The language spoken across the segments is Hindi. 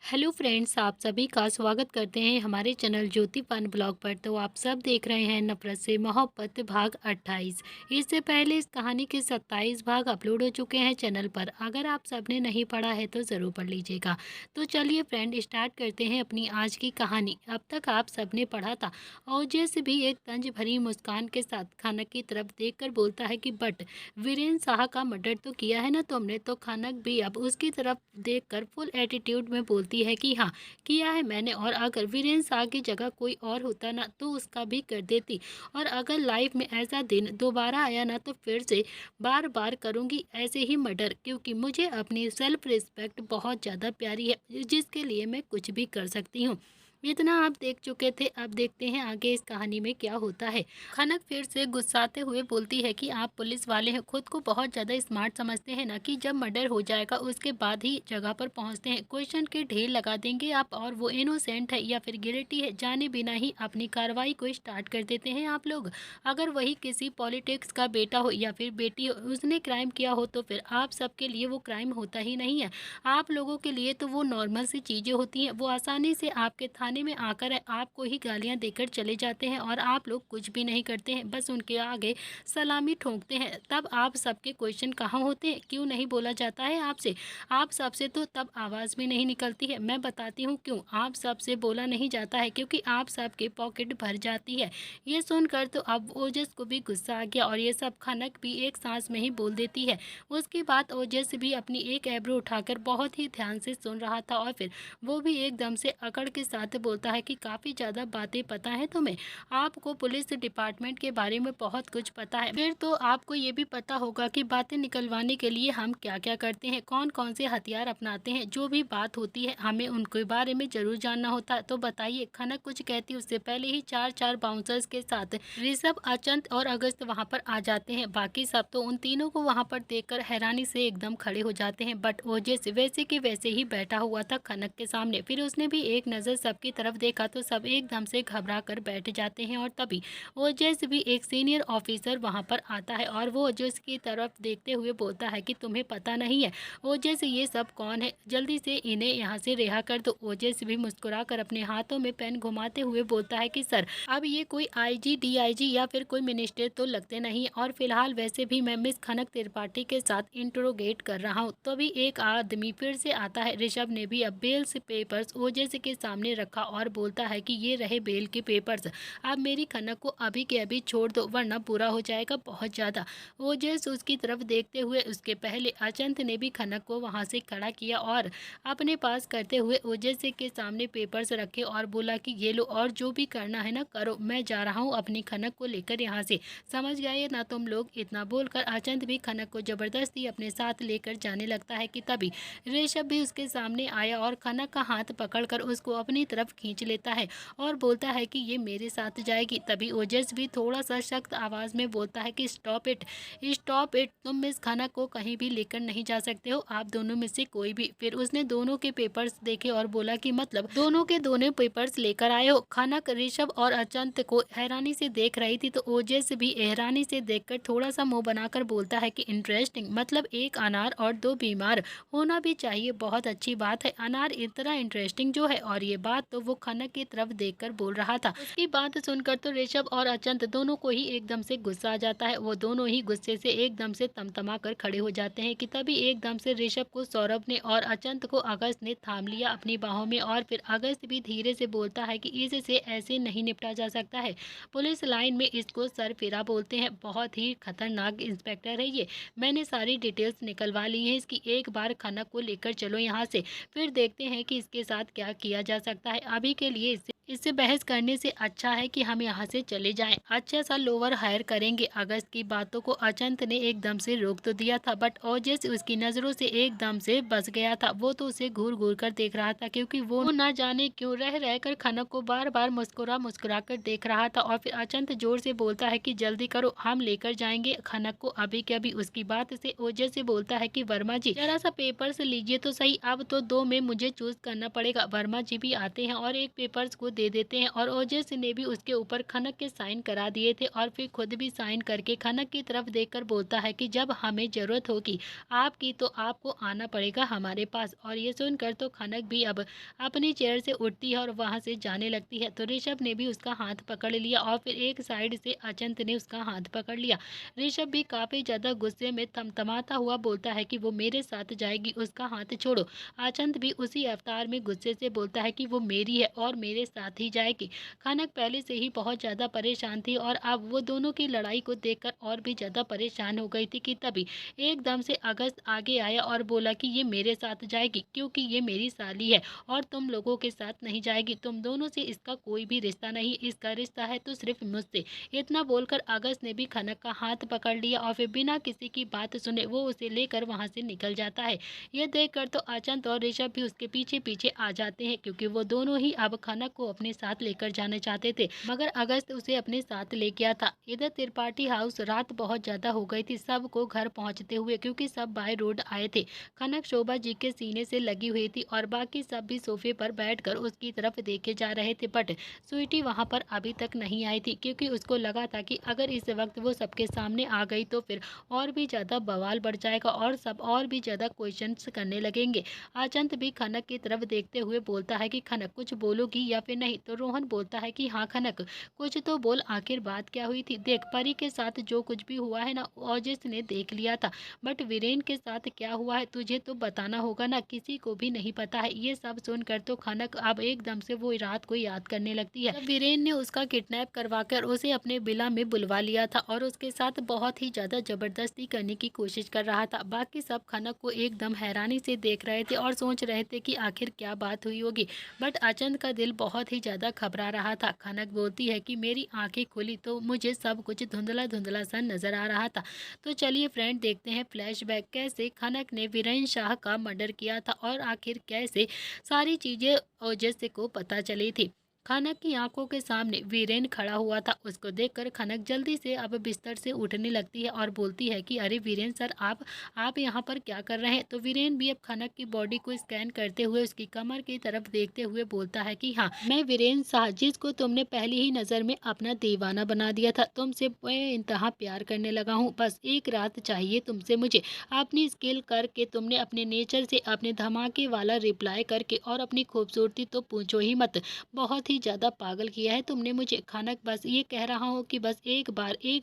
हेलो फ्रेंड्स, आप सभी का स्वागत करते हैं हमारे चैनल ज्योति फन ब्लॉग पर। तो आप सब देख रहे हैं नफरत से मोहब्बत भाग 28। इससे पहले इस कहानी के 27 भाग अपलोड हो चुके हैं चैनल पर। अगर आप सबने नहीं पढ़ा है तो ज़रूर पढ़ लीजिएगा। तो चलिए फ्रेंड, स्टार्ट करते हैं अपनी आज की कहानी। अब तक आप सबने पढ़ा था। ओजस भी एक तंज भरी मुस्कान के साथ खानक की तरफ देख बोलता है कि बट वीरेंद्र शाह का मर्डर तो किया है ना तुमने। तो खानक भी अब उसकी तरफ देखकर फुल एटीट्यूड में बोलती है कि हाँ, किया है मैंने। और अगर वीरेंद्र शाह की जगह कोई और होता ना तो उसका भी कर देती। और अगर लाइफ में ऐसा दिन दोबारा आया ना तो फिर से बार बार करूँगी ऐसे ही मर्डर, क्योंकि मुझे अपनी सेल्फ रिस्पेक्ट बहुत ज़्यादा प्यारी है, जिसके लिए मैं कुछ भी कर सकती हूँ। इतना आप देख चुके थे, अब देखते हैं आगे इस कहानी में क्या होता है। खनक फिर से गुस्साते हुए बोलती है कि आप पुलिस वाले हैं, खुद को बहुत ज़्यादा स्मार्ट समझते हैं ना, कि जब मर्डर हो जाएगा उसके बाद ही जगह पर पहुंचते हैं, क्वेश्चन के ढेर लगा देंगे आप, और वो इनोसेंट है या फिर गिल्टी है जाने बिना ही अपनी कार्रवाई को स्टार्ट कर देते हैं आप लोग। अगर वही किसी पॉलिटिक्स का बेटा हो या फिर बेटी हो, उसने क्राइम किया हो तो फिर आप सबके लिए वो क्राइम होता ही नहीं है। आप लोगों के लिए तो वो नॉर्मल सी चीज़ें होती हैं। वो आसानी से आपके थाने में आकर आपको ही गालियां देकर चले जाते हैं और आप लोग कुछ भी नहीं करते हैं, बस उनके आगे सलामी ठोंकते हैं। तब आप सबके क्वेश्चन कहाँ होते हैं, क्यों नहीं बोला जाता है आपसे? आप सबसे तो तब आवाज़ भी नहीं निकलती है। मैं बताती हूँ क्यों आप सबसे बोला नहीं जाता है, क्योंकि आप सबके पॉकेट भर जाती है। ये सुनकर तो अब ओजस को भी गुस्सा आ गया और ये सब खनक भी एक सांस में ही बोल देती है। उसके बाद ओजस भी अपनी एक एब्रो उठाकर बहुत ही ध्यान से सुन रहा था और फिर वो भी एकदम से अकड़ के साथ बोलता है कि काफ़ी ज़्यादा बातें पता है तुम्हें। आपको पुलिस डिपार्टमेंट के बारे में बहुत कुछ पता है, फिर तो आपको ये भी पता होगा कि बातें निकलवाने के लिए हम क्या क्या करते हैं, कौन कौन से हथियार अपनाते हैं। जो भी बात होती है हमें उनके बारे में जरूर जानना होता है। तो बताइए। खनक कुछ कहती उससे पहले ही चार चार बाउंसर्स के साथ ऋषभ, अचंत और अगस्त वहां पर आ जाते हैं। बाकी सब तो उन तीनों को वहां पर देखकर हैरानी से एकदम खड़े हो जाते हैं, बट ओजस वैसे के वैसे ही बैठा हुआ था खनक के सामने। फिर उसने भी एक नज़र सबकी तरफ देखा तो सब एकदम से घबरा कर बैठ जाते हैं। और तभी ओजस भी एक सीनियर ऑफिसर वहां पर आता है और वो ओजस की तरफ देखते हुए बोलता है कि तुम्हें पता नहीं है ओजस ये सब कौन है, जल्दी से इन्हें यहाँ से रिहा कर दो। ओजस भी मुस्कुरा कर अपने हाथों में पेन घुमाते हुए बोलता है कि सर, अब ये कोई आईजी डीआईजी या फिर कोई मिनिस्टर तो लगते नहीं, और फिलहाल वैसे भी मैं मिस खनक त्रिपाठी के साथ इंट्रोगेट कर रहा हूँ। तभी एक आदमी फिर से आता है। ऋषभ ने भी अब बेल से पेपर्स ओजस के सामने रखा और बोलता है कि ये रहे बेल के पेपर्स, अब मेरी खनक को अभी के अभी छोड़ दो वरना बुरा हो जाएगा बहुत ज़्यादा। ओजस उसकी तरफ देखते हुए उसके पहले अचंत ने भी खनक को वहां से खड़ा किया और अपने पास करते हुए ओजस के सामने पेपर्स रखे और बोला कि ये लो, और जो भी करना है ना करो, मैं जा रहा हूँ अपनी खनक को लेकर यहाँ से, समझ गए ना तुम लोग। इतना बोलकर अचंत भी खनक को जबरदस्ती अपने साथ लेकर जाने लगता है कि तभी ऋषभ भी उसके सामने आया और खनक का हाथ पकड़कर उसको अपनी तरफ खींच लेता है और बोलता है कि ये मेरे साथ जाएगी। तभी ओजस भी थोड़ा सा सख्त आवाज़ में बोलता है कि स्टॉप इट, स्टॉप इट, तुम मिस खनक को कहीं भी लेकर नहीं जा सकते हो, आप दोनों में से कोई भी। फिर उसने दोनों के पेपर्स देखे और बोला कि मतलब दोनों के दोनों पेपर्स लेकर आए हो। खनक ऋषभ और अचंत को हैरानी से देख रही थी तो ओजस भी हैरानी से देखकर थोड़ा सा मुंह बनाकर बोलता है कि इंटरेस्टिंग, मतलब एक अनार और दो बीमार होना भी चाहिए, बहुत अच्छी बात है। अनार इतना इंटरेस्टिंग जो है, और ये बात तो वो खनक की तरफ देखकर बोल रहा था। उसकी बात सुनकर तो ऋषभ और अचंत दोनों को ही एकदम से गुस्सा आ जाता है। वो दोनों ही गुस्से से एकदम से तमतमा कर खड़े हो जाते हैं कि तभी एकदम से ऋषभ को सौरभ ने और अचंत को अगस्त ने थाम लिया अपनी बाहों में। और फिर अगस्त भी धीरे से बोलता है कि इससे ऐसे नहीं निपटा जा सकता है, पुलिस लाइन में इसको सरफिरा बोलते हैं, बहुत ही खतरनाक इंस्पेक्टर है ये। मैंने सारी डिटेल्स निकलवा ली हैं इसकी, एक बार खनक को लेकर चलो यहाँ से, फिर देखते हैं कि इसके साथ क्या किया जा सकता है। अभी के लिए इससे बहस करने से अच्छा है कि हम यहाँ से चले जाएं। अच्छा सा लोअर हायर करेंगे। अगस्त की बातों को अचंत ने एकदम से रोक तो दिया था, बट ओजस उसकी नज़रों से एकदम से बच गया था। वो तो उसे घूर घूर कर देख रहा था, क्योंकि वो ना जाने क्यों रह रहकर खनक को बार बार मुस्कुरा मुस्कुरा कर देख रहा था। और फिर अचंत जोर से बोलता है कि जल्दी करो, हम लेकर जाएंगे खनक को अभी के अभी। उसकी बात से ओजस से बोलता है कि वर्मा जी जरा सा पेपर से लीजिए तो सही, अब तो दो में मुझे चूज करना पड़ेगा। वर्मा जी भी आते हैं और एक पेपर्स को दे देते हैं और ओजस ने भी उसके ऊपर खनक के साइन करा दिए थे और फिर खुद भी साइन करके खनक की तरफ देखकर बोलता है कि जब हमें ज़रूरत होगी आपकी तो आपको आना पड़ेगा हमारे पास। और ये सुनकर तो खनक भी अब अपनी चेयर से उठती है और वहाँ से जाने लगती है। तो ऋषभ ने भी उसका हाथ पकड़ लिया और फिर एक साइड से अचंत ने उसका हाथ पकड़ लिया। ऋषभ भी काफ़ी ज़्यादा गुस्से में थमथमाता हुआ बोलता है कि वो मेरे साथ जाएगी, उसका हाथ छोड़ो। अचंत भी उसी अवतार में गुस्से से बोलता है कि वो मेरी है और मेरे साथ ही जाएगी। खनक पहले से ही बहुत ज़्यादा परेशान थी और अब वो दोनों की लड़ाई को देखकर और भी ज़्यादा परेशान हो गई थी कि तभी एकदम से अगस्त आगे आया और बोला कि ये मेरे साथ जाएगी क्योंकि ये मेरी साली है और तुम लोगों के साथ नहीं जाएगी। तुम दोनों से इसका कोई भी रिश्ता नहीं, इसका रिश्ता है तो सिर्फ मुझसे। इतना बोलकर अगस्त ने भी खनक का हाथ पकड़ लिया और फिर बिना किसी की बात सुने वो उसे लेकर वहां से निकल जाता है। ये देखकर तो अचंत और ऋषभ भी उसके पीछे पीछे आ जाते हैं क्योंकि वो दोनों ही अब खनक को अपने साथ लेकर जाना चाहते थे, मगर अगस्त उसे अपने साथ ले गया था। इधर त्रिपाठी हाउस रात बहुत ज्यादा हो गई थी सबको घर पहुंचते हुए क्योंकि सब बाय रोड आए थे। खनक शोभा जी के सीने से लगी हुई थी और बाकी सब भी सोफे पर बैठकर उसकी तरफ देखे जा रहे थे, बट स्वीटी वहां पर अभी तक नहीं आई थी क्योंकि उसको लगा था कि अगर इस वक्त वो सबके सामने आ गई तो फिर और भी ज़्यादा बवाल बढ़ जाएगा और सब और भी ज़्यादा क्वेश्चंस करने लगेंगे। आचंत भी खनक की तरफ देखते हुए बोलता है कि खनक कुछ बोलोगी या फिर नहीं। तो रोहन बोलता है कि हाँ खनक कुछ तो बोल, आखिर बात क्या हुई थी। देख परी के साथ जो कुछ भी हुआ है ना ओजस ने देख लिया था, बट वीरेन के साथ क्या हुआ है तुझे तो बताना होगा ना, किसी को भी नहीं पता है। ये सब सुनकर तो खनक अब एकदम से वो रात को याद करने लगती है जब वीरेन ने उसका किडनैप करवाकर उसे अपने विला में बुलवा लिया था और उसके साथ बहुत ही ज्यादा जबरदस्ती करने की कोशिश कर रहा था। बाकी सब खनक को एकदम हैरानी से देख रहे थे और सोच रहे थे कि आखिर क्या बात हुई होगी, बट अचंत का दिल बहुत ही ज्यादा घबरा रहा था। खनक बोलती है कि मेरी आंखें खुली तो मुझे सब कुछ धुंधला धुंधला सा नजर आ रहा था। तो चलिए फ्रेंड देखते हैं फ्लैशबैक कैसे खनक ने वीरेन शाह का मर्डर किया था और आखिर कैसे सारी चीजें ओजस को पता चली थी। खनक की आंखों के सामने वीरेन खड़ा हुआ था। उसको देखकर खनक जल्दी से अब बिस्तर से उठने लगती है और बोलती है कि अरे वीरेन सर आप यहाँ पर क्या कर रहे हैं। तो वीरेन भी अब खनक की बॉडी को स्कैन करते हुए उसकी कमर की तरफ देखते हुए बोलता है कि हाँ मैं वीरेन शाह जिसको तुमने पहली ही नज़र में अपना दीवाना बना दिया था, तुमसे इंतहा प्यार करने लगा हूँ। बस एक रात चाहिए तुमसे मुझे। अपनी स्किल करके तुमने अपने नेचर से अपने धमाके वाला रिप्लाई करके और अपनी खूबसूरती तो पूछो ही मत, बहुत ही ज़्यादा पागल किया है तुमने मुझे। खनक बस ये कह रहा हूँ कि बस एक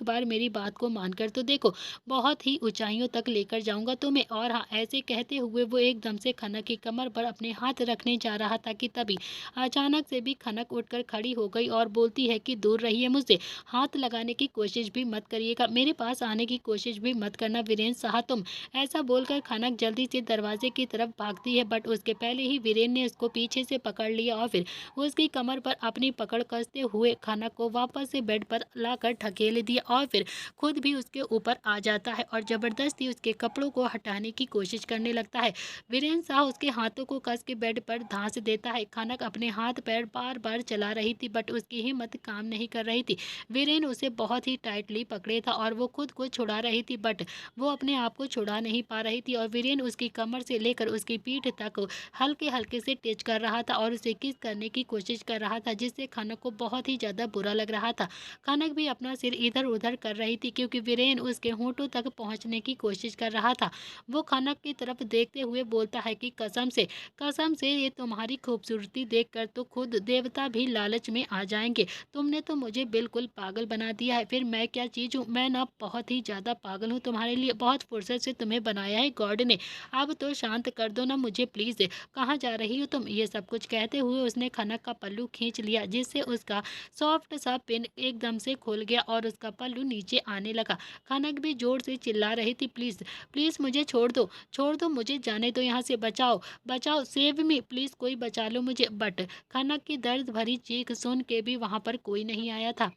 बार मेरी बात को मानकर तो देखो, बहुत ही ऊंचाइयों तक लेकर जाऊंगा तुम्हें। और हाँ ऐसे कहते हुए वो एकदम से खनक की कमर पर अपने हाथ रखने जा रहा था कि तभी अचानक से भी खनक उठकर खड़ी हो गई और बोलती है कि दूर रहिए मुझसे, हाथ लगाने की कोशिश भी मत करिएगा, मेरे पास आने की कोशिश भी मत करना वीरेन शाह तुम। ऐसा बोलकर खनक जल्दी से दरवाजे की तरफ भागती है, बट उसके पहले ही वीरेन ने उसको पीछे से पकड़ लिया और फिर उसकी कमर पर अपनी पकड़ कसते हुए खनक को वापस से बेड पर लाकर ढकेल दिया और फिर खुद भी उसके ऊपर आ जाता है और जबरदस्ती उसके कपड़ों को हटाने की कोशिश करने लगता है। वीरेन शाह उसके हाथों को कस के बेड पर धांस देता है। खनक अपने हाथ पैर बार बार चला रही थी बट उसकी हिम्मत काम नहीं कर रही थी। वीरेन उसे बहुत ही टाइटली पकड़े था और वो खुद को छुड़ा रही थी, बट वो अपने आप को छुड़ा नहीं पा रही थी और वीरेन उसकी कमर से लेकर उसकी पीठ तक हल्के हल्के से टच कर रहा था और उसे किस करने की कोशिश कर रहा था, जिससे खनक को बहुत ही ज्यादा बुरा लग रहा था। खनक भी अपना सिर इधर उधर कर रही थी क्योंकि वीरेन उसके होंठों तक पहुंचने की कोशिश कर रहा था। वो खनक की तरफ देखते हुए बोलता है कि कसम से ये तुम्हारी खूबसूरती देखकर तो खुद देवता भी लालच में आ जाएंगे। तुमने तो मुझे बिल्कुल पागल बना दिया है। फिर मैं क्या चीज हूँ, मैं ना बहुत ही ज्यादा पागल हूँ तुम्हारे लिए, बहुत फुर्सत से तुम्हें बनाया है गॉड ने। अब तो शांत कर दो ना मुझे प्लीज, कहाँ जा रही हो तुम। ये सब कुछ कहते हुए उसने खनक का पल्लू खींच लिया जिससे उसका सॉफ्ट सा पिन एकदम से खुल गया और उसका पल्लू नीचे आने लगा। खनक भी जोर से चिल्ला रही थी प्लीज प्लीज मुझे छोड़ दो मुझे जाने दो, यहाँ से बचाओ बचाओ सेव मी प्लीज, कोई बचा लो मुझे। बट खनक की दर्द भरी चीख सुन के भी वहां पर कोई नहीं आया था।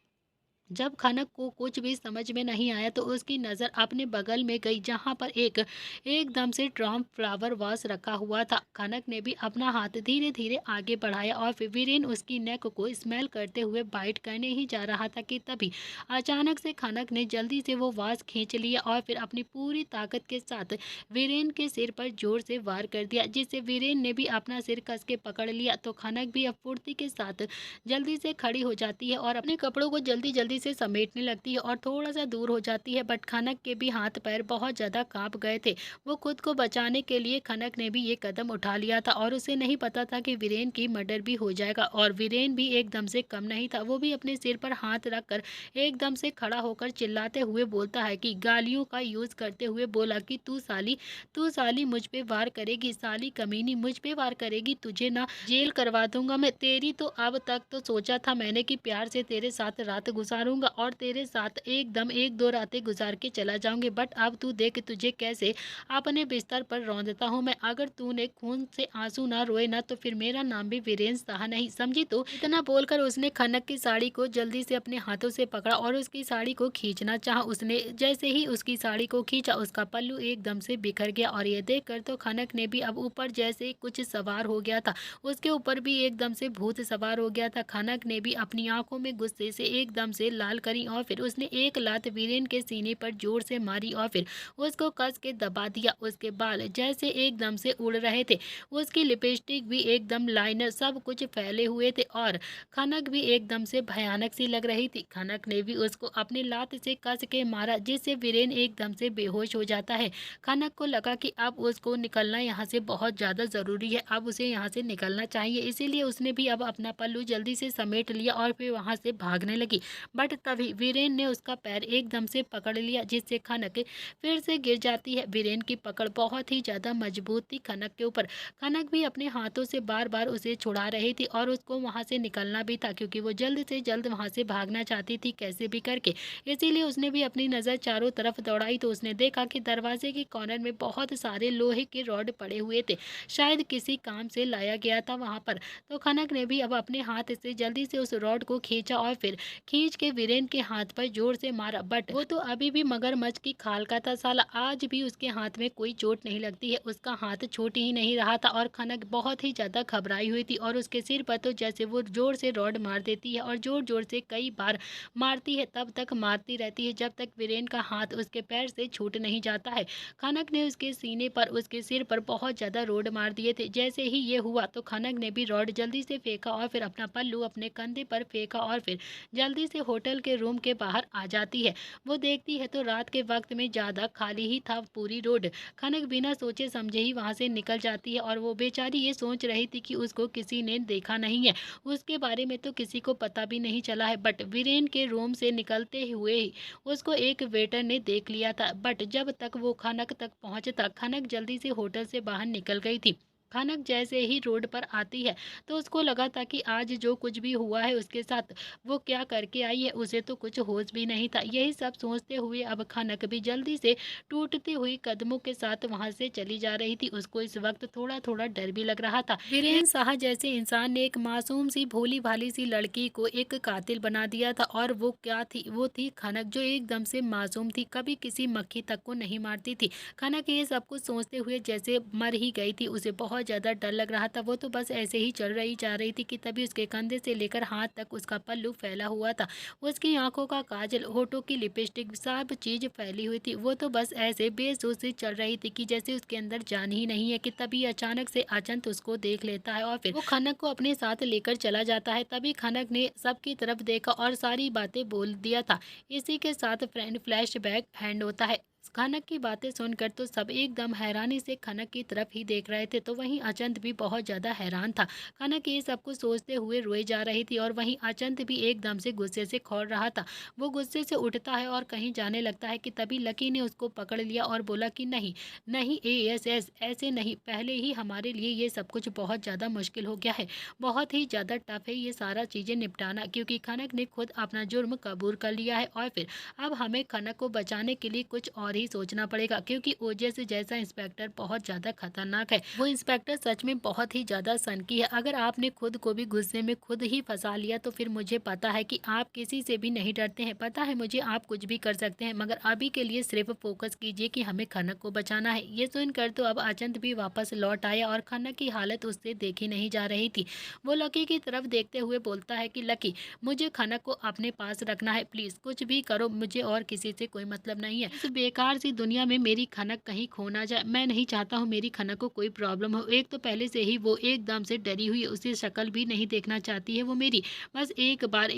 जब खनक को कुछ भी समझ में नहीं आया तो उसकी नज़र अपने बगल में गई जहाँ पर एक एकदम से ट्रम्प फ्लावर वास रखा हुआ था। खनक ने भी अपना हाथ धीरे धीरे आगे बढ़ाया और फिर वीरेन उसकी नेक को स्मेल करते हुए बाइट करने ही जा रहा था कि तभी अचानक से खनक ने जल्दी से वो वास खींच लिया और फिर अपनी पूरी ताकत के साथ वीरेन के सिर पर जोर से वार कर दिया, जिससे वीरेन ने भी अपना सिर कस के पकड़ लिया। तो खनक भी अब फुर्ती के साथ जल्दी से खड़ी हो जाती है और अपने कपड़ों को जल्दी जल्दी से समेटने लगती है और थोड़ा सा दूर हो जाती है। बट खनक के भी हाथ पैर बहुत ज़्यादा कांप गए थे। वो खुद को बचाने के लिए खनक ने भी ये कदम उठा लिया था और उसे नहीं पता था कि वीरेन की मर्डर भी हो जाएगा। और वीरेन भी एकदम से कम नहीं था, वो भी अपने सिर पर हाथ रखकर एकदम से खड़ा होकर चिल्लाते हुए बोलता है कि गालियों का यूज करते हुए बोला कि तू साली मुझ पे वार करेगी, साली कमीनी मुझ पे वार करेगी, तुझे ना जेल करवा दूंगा मैं तेरी। तो अब तक तो सोचा था मैंने कि प्यार से तेरे साथ रात गुजारूंगा और तेरे साथ एकदम एक दो रातें गुजार के चला जाऊंगी, बट अब तू देख तुझे कैसे अपने बिस्तर पर रौंदता हूँ मैं। अगर तूने खून से आंसू ना रोए ना तो फिर मेरा नाम भी वीरेन साहा नहीं, समझी। तो इतना बोलकर उसने खनक की साड़ी को जल्दी से अपने हाथों से पकड़ा और उसकी साड़ी को खींचना चाहा। उसने जैसे ही उसकी साड़ी को खींचा उसका पल्लू एकदम से बिखर गया और ये देखकर तो खनक ने भी अब ऊपर जैसे कुछ सवार हो गया था, उसके ऊपर भी एकदम से भूत सवार हो गया था। खनक ने भी अपनी आंखों में गुस्से से एकदम से लाल करी और फिर उसने एक लात वीरेन के सीने पर जोर से मारी और फिर उसको कस के दबा दिया। उसके बाल जैसे एकदम से उड़ रहे थे, उसकी लिपस्टिक भी एकदम लाइनर सब कुछ फैले हुए थे और खनक भी एकदम से भयानक सी लग रही थी। खनक ने भी उसको अपनी लात से कस के मारा जिससे वीरेन एकदम से बेहोश हो जाता है। खनक को लगा कि अब उसको निकलना यहाँ से बहुत ज़्यादा ज़रूरी है, अब उसे यहाँ से निकलना चाहिए, इसीलिए उसने भी अब अपना पल्लू जल्दी से समेट लिया और फिर वहाँ से भागने लगी। बट तभी वीरेन ने उसका पैर एकदम से पकड़ लिया जिससे खनक फिर से गिर जाती है। वीरेन की पकड़ बहुत ही ज़्यादा मजबूत थी खनक के ऊपर। खनक भी अपने हाथों से बार बार उसे छुड़ा रही थी और उसको वहाँ से निकलना भी था क्योंकि वो जल्द से जल्द वहाँ से भागना चाहती थी कैसे भी करके। इसीलिए उसने भी अपनी नज़र चारों तरफ दौड़ाई तो उसने देखा कि दरवाजे के कॉर्नर में बहुत सारे लोहे के रॉड पड़े हुए थे, शायद किसी काम से लाया गया था वहाँ पर। तो खनक ने भी अब अपने हाथ से जल्दी से उस रॉड को खींचा और फिर खींच के वीरेन के हाथ पर जोर से मारा, बट वो तो अभी भी मगरमच्छ की खाल का था साला, आज भी उसके हाथ में कोई चोट नहीं लगती है, उसका हाथ छूट ही नहीं रहा था। और खनक बहुत ही ज्यादा घबराई हुई थी और उसके सिर पर तो जैसे वो जोर से रॉड मार देती है और जोर जोर से कई बार मारती है, तब तक मारती रहती है जब तक वीरेन का हाथ उसके पैर से छूट नहीं जाता है। खनक ने उसके सीने पर उसके सिर पर बहुत ज्यादा रोड मार दिए थे। जैसे ही ये हुआ तो खनक ने भी रॉड जल्दी से फेंका और फिर अपना पल्लू अपने कंधे पर फेंका और फिर जल्दी से होटल के रूम के बाहर आ जाती है। वो देखती है तो रात के वक्त में ज्यादा खाली ही था पूरी रोड। खनक बिना सोचे समझे ही वहां से निकल जाती है और वो बेचारी ये सोच रही थी कि उसको किसी ने देखा नहीं है, उसके बारे में तो किसी को पता भी नहीं चला है। बट वीरेन के रूम से निकलते हुए ही उसको एक वेटर ने देख लिया था, बट जब तक वो खनक तक पहुंचता खनक जल्दी से होटल से बाहर निकल गई थी। खनक जैसे ही रोड पर आती है तो उसको लगा था कि आज जो कुछ भी हुआ है उसके साथ, वो क्या करके आई है, उसे तो कुछ होश भी नहीं था। यही सब सोचते हुए अब खनक भी जल्दी से टूटती हुई कदमों के साथ वहां से चली जा रही थी। उसको इस वक्त थोड़ा थोड़ा डर भी लग रहा था। वीरेन साहा जैसे इंसान ने एक मासूम सी भोली भाली सी लड़की को एक कातिल बना दिया था और वो क्या थी, वो थी खनक जो एकदम से मासूम थी, कभी किसी मक्खी तक को नहीं मारती थी। खनक ये सब कुछ सोचते हुए जैसे मर ही गई थी, उसे बहुत ज़्यादा डर लग रहा था। वो तो बस ऐसे ही चल रही जा रही थी कि तभी उसके कंधे से लेकर हाथ तक उसका पल्लू फैला हुआ था, उसकी आंखों का काजल, होठों की लिपस्टिक, सब चीज़ फैली हुई थी। वो तो बस ऐसे बेसोच से चल रही थी कि जैसे उसके अंदर जान ही नहीं है कि तभी अचानक से अचंत उसको देख लेता है और फिर वो खनक को अपने साथ लेकर चला जाता है। तभी खनक ने सबकी तरफ देखा और सारी बातें बोल दिया था। इसी के साथ फ्रेंड फ्लैशबैक हैंड होता है। खनक की बातें सुनकर तो सब एकदम हैरानी से खनक की तरफ ही देख रहे थे, तो वहीं अचंत भी बहुत ज्यादा हैरान था। खनक ये सब कुछ सोचते हुए रोए जा रही थी और वहीं अचंत भी एकदम से गुस्से से खौल रहा था। वो गुस्से से उठता है और कहीं जाने लगता है कि तभी लकी ने उसको पकड़ लिया और बोला कि नहीं नहीं एएसएस, ऐसे नहीं, पहले ही हमारे लिए ये सब कुछ बहुत ज़्यादा मुश्किल हो गया है, बहुत ही ज़्यादा टफ है ये सारा चीज़ें निपटाना, क्योंकि खनक ने खुद अपना जुर्म कबूल कर लिया है और फिर अब हमें खनक को बचाने के लिए कुछ और और ही सोचना पड़ेगा, क्योंकि ओजेस जैसा इंस्पेक्टर बहुत ज़्यादा खतरनाक है। वो इंस्पेक्टर सच में बहुत ही ज़्यादा सनकी है। अगर आपने खुद को भी गुस्से में खुद ही फंसा लिया तो फिर मुझे पता है कि आप किसी से भी नहीं डरते हैं। पता है मुझे आप कुछ भी कर सकते हैं, मगर अभी के लिए सिर्फ फोकस कीजिए कि हमें खनक को बचाना है। ये सुनकर तो अब अचंत भी वापस लौट आया और खनक की हालत उससे देखी नहीं जा रही थी। वो लकी की तरफ देखते हुए बोलता है कि लकी, मुझे खनक को अपने पास रखना है, प्लीज कुछ भी करो, मुझे और किसी से कोई मतलब नहीं है। इस बेकार सी दुनिया में मेरी खनक कहीं खो ना जाए। मैं नहीं चाहता हूँ मेरी खनक को कोई प्रॉब्लम हो। एक तो पहले से ही वो एकदम से डरी हुई है, उसे शक्ल भी नहीं देखना चाहती है वो मेरी। बस एक बार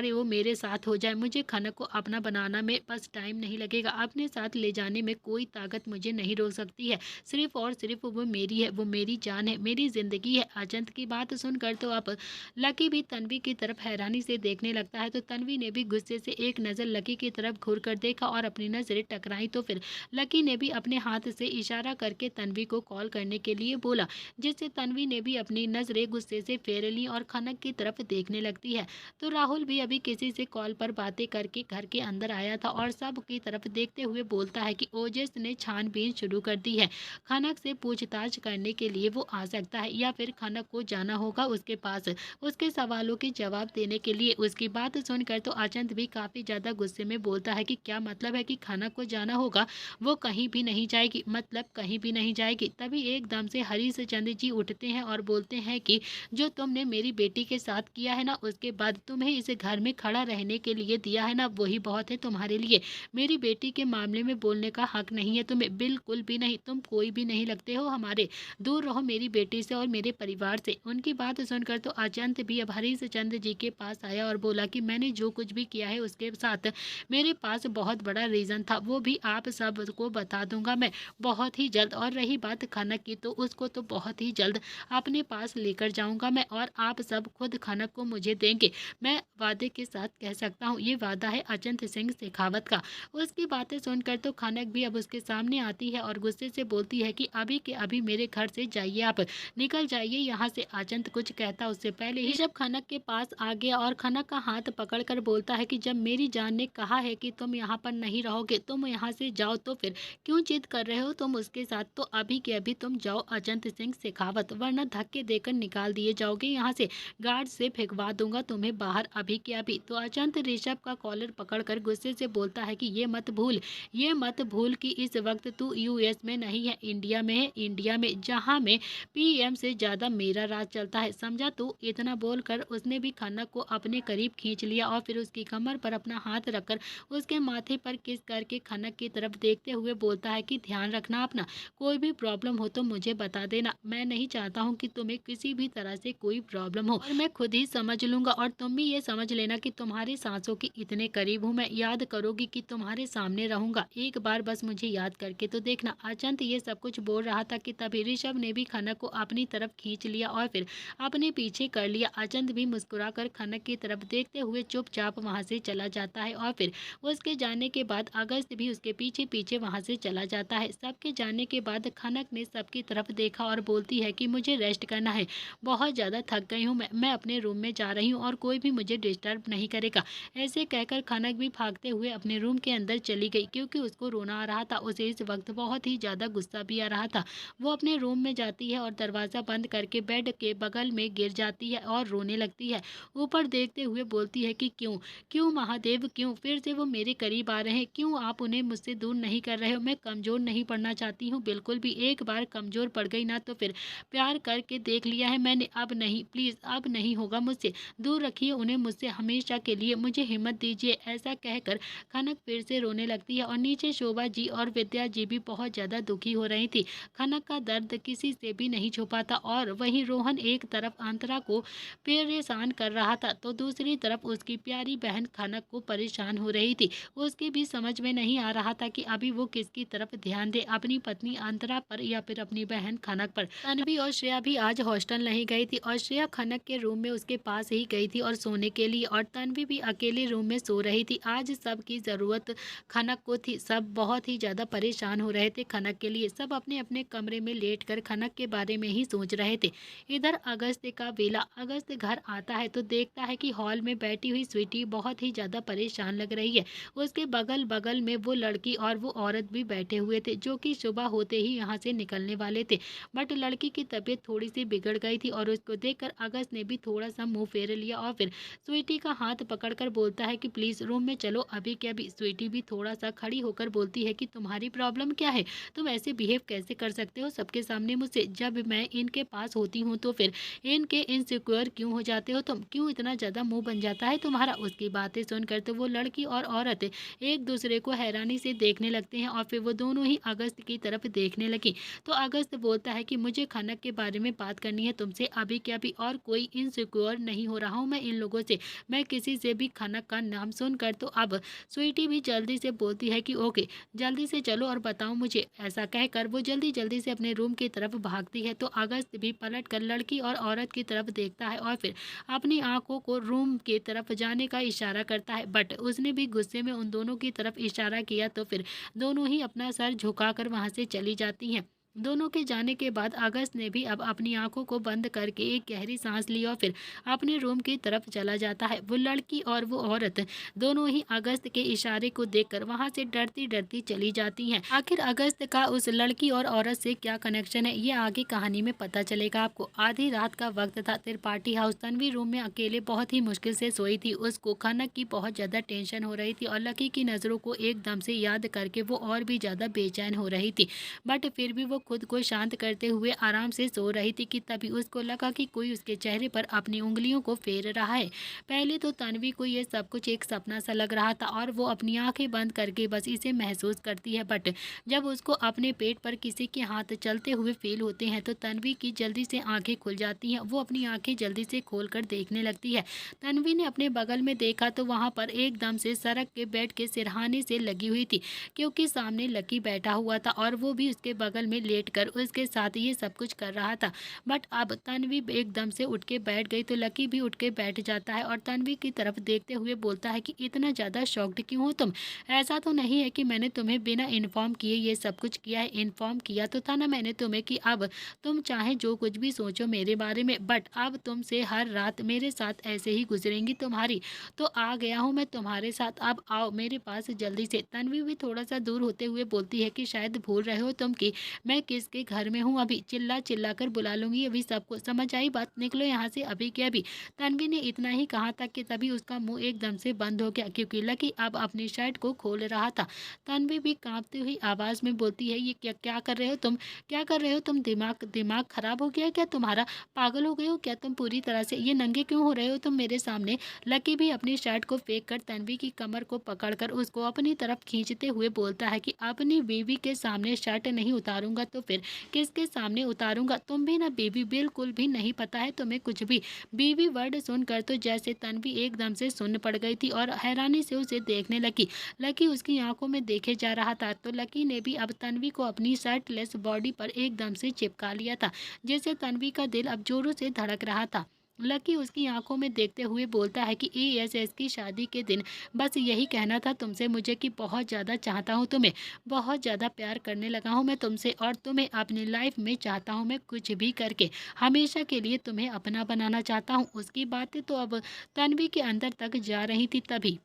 वो मेरे साथ हो जाए। मुझे खनक को अपना बनाना में बस टाइम नहीं लगेगा। अपने साथ ले जाने में कोई ताकत मुझे नहीं रोक सकती है। सिर्फ और सिर्फ वो मेरी है, वो मेरी जान है, मेरी जिंदगी है। अजंत की बात सुनकर तो अब लकी भी तन्वी की तरफ हैरानी से देखने लगता है। तो तन्वी ने भी गुस्से से एक नज़र लकी की तरफ घूर कर देखा और अपनी नजरें टकराई। तो फिर लकी ने भी अपने हाथ से इशारा करके तन्वी को कॉल करने के लिए बोला, जिससे तन्वी ने भी अपनी नजरें गुस्से से फेर ली और खनक की तरफ देखने लगती है। तो राहुल भी अभी किसी से कॉल पर बातें करके घर के अंदर आया था और सब की तरफ देखते हुए बोलता है कि ओजेस ने छानबीन शुरू कर दी है। खनक से पूछताछ करने के लिए वो आ सकता है या फिर खनक को जाना होगा उसके पास, उसके सवालों के जवाब देने के लिए। उसकी बात सुनकर तो अचंत भी काफी ज्यादा गुस्से में बोलता है कि क्या मतलब है कि खनक को जाना होगा? वो कहीं भी नहीं जाएगी, मतलब कहीं भी नहीं जाएगी। तभी एकदम से हरीश चंद्र जी उठते हैं और बोलते हैं कि जो तुमने मेरी बेटी के साथ किया है ना, उसके बाद तुम्हें इस घर में खड़ा रहने के लिए दिया है ना, वही बहुत है तुम्हारे लिए। मेरी बेटी के मामले में बोलने का हक नहीं है तुम्हें, बिल्कुल भी नहीं। तुम कोई भी नहीं लगते हो हमारे। दूर रहो मेरी बेटी से और मेरे परिवार से। उनकी बात सुनकर तो अचंत भी अब हरीश चंद्र जी के पास आया और बोला कि मैंने जो कुछ भी किया है उसके साथ मेरे पास बहुत बड़ा रीजन था, वो भी आप सबको बता दूंगा मैं बहुत ही जल्द। और रही बात खनक की, तो उसको तो बहुत ही जल्द अपने पास लेकर जाऊंगा मैं और आप सब खुद खनक को मुझे देंगे। मैं वादे के साथ कह सकता हूँ, ये वादा है अचंत सिंह शेखावत का। उसकी बातें सुनकर तो खनक भी अब उसके सामने आती है और गुस्से से बोलती है कि अभी के अभी मेरे घर से जाइए, आप निकल जाइए यहाँ से। अचंत कुछ कहता उससे पहले ही जब खनक के पास आ गया और खनक का हाथ पकड़कर बोलता है कि जब मेरी जान ने कहा है कि तुम यहाँ पर नहीं रहोगे, तुम यहाँ से जाओ, तो फिर क्यों जिद कर रहे हो तुम उसके साथ? तो अभी के अभी तुम जाओ अचंत सिंह शेखावत, वरना धक्के देकर निकाल दिए जाओगे यहाँ से। गार्ड से फेंकवा दूंगा तुम्हें बाहर अभी के अभी। तो अचंत ऋषभ का कॉलर पकड़कर गुस्से से बोलता है कि ये मत भूल कि इस वक्त तू यूएस में नहीं है, इंडिया में है। इंडिया में जहाँ में पीएम से ज्यादा मेरा राज चलता है, समझा तू? इतना बोलकर उसने भी खनक को अपने करीब खींच लिया और फिर उसकी कमर पर अपना हाथ रखकर उसके माथे पर किस करके खनक की तरफ देखते हुए बोलता है कि ध्यान रखना अपना, कोई भी प्रॉब्लम हो तो मुझे बता देना। मैं नहीं चाहता हूँ कि तुम्हें किसी भी तरह से कोई प्रॉब्लम हो, और मैं खुद ही समझ लूंगा। और तुम भी ये समझ लेना कि तुम्हारी सांसों के इतने करीब हूँ मैं। याद करोगी कि तुम्हारे सामने रहूंगा, एक बार बस मुझे याद करके तो देखना। अचंत ये सब कुछ बोल रहा था कि तभी ऋषभ ने भी खनक को अपनी तरफ खींच लिया और फिर अपने पीछे कर लिया। अचंत भी मुस्कुराकर खनक की तरफ देखते हुए चुपचाप वहां से चला जाता है और फिर उसके जाने के बाद अगस्त भी उसके पीछे पीछे वहां से चला जाता है। सबके जाने के बाद खनक ने सबकी तरफ देखा और बोलती है कि मुझे रेस्ट करना है, बहुत ज़्यादा थक गई हूँ मैं अपने रूम में जा रही हूँ और कोई भी मुझे डिस्टर्ब नहीं करेगा। ऐसे कहकर खनक भी भागते हुए अपने रूम के अंदर चली गई, क्योंकि उसको रोना आ रहा था। उसे इस वक्त बहुत ही ज़्यादा गुस्सा भी आ रहा था। वो अपने रूम में जाती है और दरवाज़ा बंद करके बेड के बगल में गिर जाती है और रोने लगती है। ऊपर देखते हुए बोलती है कि क्यों क्यों महादेव, क्यों फिर से वो मेरे करीब आ रहे हैं? क्यों आप उन्हें मुझसे दूर नहीं कर रहे हो? मैं कमज़ोर नहीं पड़ना चाहती हूँ बिल्कुल भी। एक बार कमज़ोर पड़ गई ना तो फिर प्यार करके देख लिया है मैंने, अब नहीं, प्लीज़ अब नहीं होगा मुझसे। दूर रखिए उन्हें मुझसे हमेशा के लिए, मुझे हिम्मत दीजिए। ऐसा कहकर खनक फिर से रोने लगती है और नीचे शोभा जी और विद्या जी भी बहुत ज़्यादा दुखी हो रही थी। खनक का दर्द किसी से भी नहीं छुपा था और वहीं रोहन एक तरफ अंतरा को परेशान कर रहा था तो दूसरी तरफ उसकी प्यारी बहन खनक को परेशान हो रही थी। उसके भी समझ में नहीं आ रहा था कि अभी वो किसकी तरफ ध्यान दे, अपनी पत्नी अंतरा पर या फिर अपनी बहन खनक पर। तन्वी और श्रेया भी आज हॉस्टल नहीं गई थी और श्रेया खनक के रूम में उसके पास ही गई थी और सोने के लिए, और तन्वी भी अकेले रूम में सो रही थी। आज सबकी जरूरत खनक को थी। सब बहुत ही ज्यादा परेशान हो रहे थे खनक के लिए। सब अपने अपने कमरे में लेटकर खनक के बारे में ही सोच रहे थे। इधर अगस्त का वेला, अगस्त घर आता है तो देखता है कि हॉल में बैठी हुई स्वीटी बहुत ही ज्यादा परेशान लग रही है। उसके बगल बगल में वो लड़की लड़की और वो औरत भी बैठे हुए थे, जो कि सुबह होते ही यहाँ से निकलने वाले थे। बट लड़की की तबीयत थोड़ी सी बिगड़ गई थी और उसको देखकर अगस्त ने भी थोड़ा सा मुंह फेर लिया और फिर स्वीटी का हाथ पकड़कर बोलता है कि प्लीज रूम में चलो अभी के अभी। स्वीटी भी थोड़ा सा खड़ी होकर बोलती है कि तुम्हारी प्रॉब्लम क्या है, तुम ऐसे बिहेव कैसे कर सकते हो सबके सामने मुझसे। जब मैं इनके पास होती हूँ तो फिर इनके इनसिक्योर क्यों हो जाते हो तुम, क्यों इतना ज्यादा मुंह बन जाता है तुम्हारा। उसकी बातें सुनकर तो वो लड़की और औरत एक दूसरे को हैरानी से देखने लगते हैं और फिर वो दोनों ही अगस्त की तरफ देखने लगी। तो अगस्त बोलता है कि मुझे खनक के बारे में बात करनी है तुमसे अभी के अभी, और कोई इनसिक्योर नहीं हो रहा हूँ मैं इन लोगों से, मैं किसी से भी खनक का नाम सुनकर। तो अब स्वीटी भी जल्दी से बोलती है कि ओके जल्दी से चलो और बताओ मुझे। ऐसा कहकर वो जल्दी जल्दी से अपने रूम की तरफ भागती है। तो अगस्त भी पलट कर लड़की और औरत की तरफ देखता है और फिर अपनी आंखों को रूम की तरफ जाने का इशारा करता है। बट उसने भी गुस्से में उन दोनों की तरफ इशारा किया तो फिर दोनों ही अपना सर झुकाकर वहां से चली जाती हैं। दोनों के जाने के बाद अगस्त ने भी अब अपनी आंखों को बंद करके एक गहरी सांस ली और फिर अपने रूम की तरफ चला जाता है। वो लड़की और वो औरत दोनों ही अगस्त के इशारे को देखकर वहां से डरती डरती चली जाती हैं। आखिर अगस्त का उस लड़की और औरत से क्या कनेक्शन है, ये आगे कहानी में पता चलेगा आपको। आधी रात का वक्त था, त्रिपाठी हाउस। तन्वी रूम में अकेले बहुत ही मुश्किल से सोई थी। उसको खनक की बहुत ज्यादा टेंशन हो रही थी और लकी की नजरों को एकदम से याद करके वो और भी ज्यादा बेचैन हो रही थी। बट फिर भी वो खुद को शांत करते हुए आराम से सो रही थी कि तभी उसको लगा कि कोई उसके चेहरे पर अपनी उंगलियों को फेर रहा है। पहले तो तन्वी को ये सब कुछ एक सपना सा लग रहा था और वो अपनी आंखें बंद करके बस इसे महसूस करती है। बट जब उसको अपने पेट पर किसी के हाथ चलते हुए फील होते हैं तो तन्वी की जल्दी से आंखें खुल जाती हैं। वो अपनी आंखें जल्दी से खोलकर देखने लगती है। तन्वी ने अपने बगल में देखा तो वहां पर एकदम से सड़क के बेड के सिरहाने से लगी हुई थी, क्योंकि सामने लकी बैठा हुआ था और वो भी उसके बगल में लेट कर उसके साथ ये सब कुछ कर रहा था। बट अब तन्वी एकदम से उठ के बैठ गई तो लकी भी उठ के बैठ जाता है और तन्वी की तरफ देखते हुए बोलता है कि इतना ज़्यादा शॉक्ड क्यों हो तुम, ऐसा तो नहीं है कि मैंने तुम्हें बिना इन्फॉर्म किए ये सब कुछ किया है। इन्फॉर्म किया तो था ना मैंने तुम्हें कि अब तुम चाहे जो कुछ भी सोचो मेरे बारे में, बट अब तुमसे हर रात मेरे साथ ऐसे ही गुजरेंगी तुम्हारी। तो आ गया हूँ मैं तुम्हारे साथ, अब आओ मेरे पास जल्दी से। तन्वी भी थोड़ा सा दूर होते हुए बोलती है कि शायद भूल रहे हो तुम कि मैं किसके घर में हूँ, अभी चिल्ला चिल्ला कर बुला लूंगी अभी सबको, समझ आई बात, निकलो यहाँ से अभी के अभी। तन्वी ने इतना ही कहा था कि तभी उसका मुंह एकदम से बंद हो गया, क्योंकि लकी अब अपनी शर्ट को खोल रहा था। तन्वी भी कांपती हुई आवाज में बोलती है ये क्या क्या कर रहे हो तुम, क्या कर रहे हो तुम, दिमाग दिमाग खराब हो गया क्या तुम्हारा, पागल हो गए हो क्या तुम पूरी तरह से, ये नंगे क्यों हो रहे हो तुम मेरे सामने। लकी भी अपनी शर्ट को फेंक कर तन्वी की कमर को पकड़कर उसको अपनी तरफ खींचते हुए बोलता है कि अपनी बीवी के सामने शर्ट नहीं उतारूंगा तो फिर किसके सामने उतारूंगा, तुम भी ना बीवी, बिल्कुल भी नहीं पता है तुम्हें कुछ भी। बीवी वर्ड सुनकर तो जैसे तन्वी एकदम से सुन्न पड़ गई थी और हैरानी से उसे देखने लगी। लकी उसकी आंखों में देखे जा रहा था तो लकी ने भी अब तन्वी को अपनी शर्टलेस बॉडी पर एकदम से चिपका लिया था, जिससे तन्वी का दिल अब जोरों से धड़क रहा था। लकी उसकी आंखों में देखते हुए बोलता है कि एएसएस की शादी के दिन बस यही कहना था तुमसे मुझे कि बहुत ज़्यादा चाहता हूँ तुम्हें, बहुत ज़्यादा प्यार करने लगा हूँ मैं तुमसे और तुम्हें अपनी लाइफ में चाहता हूँ मैं कुछ भी करके हमेशा के लिए तुम्हें अपना बनाना चाहता हूँ। उसकी बातें तो अब तन्वी के अंदर तक जा रही थी। तभी